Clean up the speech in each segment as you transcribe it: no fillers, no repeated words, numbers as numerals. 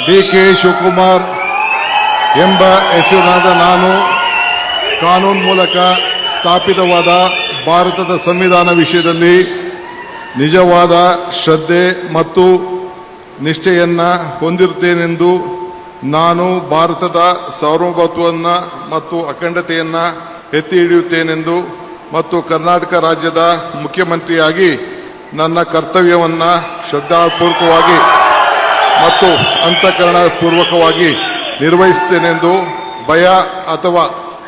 ಡಿ.ಕೆ. ಶಿವಕುಮಾರ್ ಎಂಬ ಹೆಸರಿನಾದ ನಾನು ಕಾನೂನು ಮೂಲಕ ಸ್ಥಾಪಿತವಾದ ಭಾರತದ ಸಂವಿಧಾನ ವಿಷಯದಲ್ಲಿ ನಿಜವಾದ ಶ್ರದ್ಧೆ ಮತ್ತು ನಿಷ್ಠೆಯನ್ನು ಹೊಂದಿರುತ್ತೇನೆಂದು ನಾನು ಭಾರತದ ಸಾರ್ವಭೌಮತ್ವವನ್ನು ಮತ್ತು ಅಖಂಡತೆಯನ್ನು ಎತ್ತಿ ಹಿಡಿಯುತ್ತೇನೆಂದು ಮತ್ತು ಕರ್ನಾಟಕ ರಾಜ್ಯದ ಮುಖ್ಯಮಂತ್ರಿಯಾಗಿ ನನ್ನ ಕರ್ತವ್ಯವನ್ನು ಶ್ರದ್ಧಾಪೂರ್ವಕವಾಗಿ ಮತ್ತು ಅಂತಃಕರಣಪೂರ್ವಕವಾಗಿ ನಿರ್ವಹಿಸುತ್ತೇನೆಂದು ಭಯ ಅಥವಾ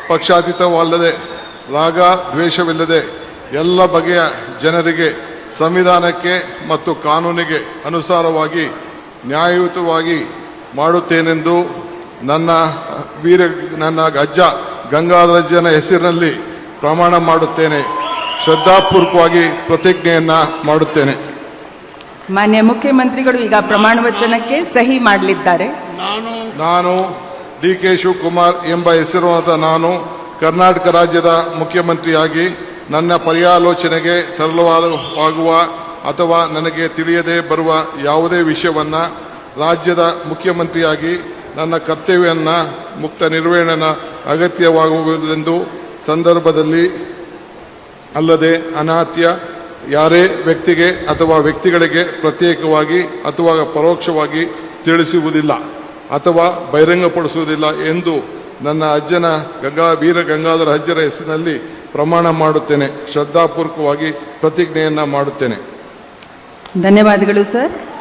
ಪಕ್ಷಾತೀತವಲ್ಲದೆ ರಾಗ ದ್ವೇಷವಿಲ್ಲದೆ ಎಲ್ಲ ಬಗೆಯ ಜನರಿಗೆ ಸಂವಿಧಾನಕ್ಕೆ ಮತ್ತು ಕಾನೂನಿಗೆ ಅನುಸಾರವಾಗಿ ನ್ಯಾಯಯುತವಾಗಿ ಮಾಡುತ್ತೇನೆಂದು ನನ್ನ ಅಜ್ಜ ಗಂಗಾಧರಜ್ಜನ ಹೆಸರಿನಲ್ಲಿ ಪ್ರಮಾಣ ಮಾಡುತ್ತೇನೆ. ಶ್ರದ್ಧಾಪೂರ್ವಕವಾಗಿ ಪ್ರತಿಜ್ಞೆಯನ್ನ ಮಾಡುತ್ತೇನೆ. ಮಾನ್ಯ ಮುಖ್ಯಮಂತ್ರಿಗಳು ಈಗ ಪ್ರಮಾಣ ವಚನಕ್ಕೆ ಸಹಿ ಮಾಡಲಿದ್ದಾರೆ. ನಾನು ಡಿ.ಕೆ. ಶಿವಕುಮಾರ್ ಎಂಬ ಹೆಸರಾದ ನಾನು ಕರ್ನಾಟಕ ರಾಜ್ಯದ ಮುಖ್ಯಮಂತ್ರಿಯಾಗಿ ನನ್ನ ಪರ್ಯಾಲೋಚನೆಗೆ ತರಲಾಗುವ ಅಥವಾ ನನಗೆ ತಿಳಿಯದೇ ಬರುವ ಯಾವುದೇ ವಿಷಯವನ್ನು ರಾಜ್ಯದ ಮುಖ್ಯಮಂತ್ರಿಯಾಗಿ ನನ್ನ ಕರ್ತವ್ಯವನ್ನು ಮುಕ್ತ ನಿರ್ವಹಣೆ ಅಗತ್ಯವಾಗುವುದೆಂದು ಸಂದರ್ಭದಲ್ಲಿ ಅಲ್ಲದೆ ಅನಾತ್ಯ ಯಾರೇ ವ್ಯಕ್ತಿಗೆ ಅಥವಾ ವ್ಯಕ್ತಿಗಳಿಗೆ ಪ್ರತ್ಯೇಕವಾಗಿ ಅಥವಾ ಪರೋಕ್ಷವಾಗಿ ತಿಳಿಸುವುದಿಲ್ಲ ಅಥವಾ ಬಹಿರಂಗಪಡಿಸುವುದಿಲ್ಲ ಎಂದು ನನ್ನ ಅಜ್ಜನ ವೀರ ಗಂಗಾಧರ ಅಜ್ಜರ ಹೆಸರಿನಲ್ಲಿ ಪ್ರಮಾಣ ಮಾಡುತ್ತೇನೆ. ಶ್ರದ್ಧಾಪೂರ್ವಕವಾಗಿ ಪ್ರತಿಜ್ಞೆಯನ್ನು ಮಾಡುತ್ತೇನೆ. ಧನ್ಯವಾದಗಳು ಸರ್.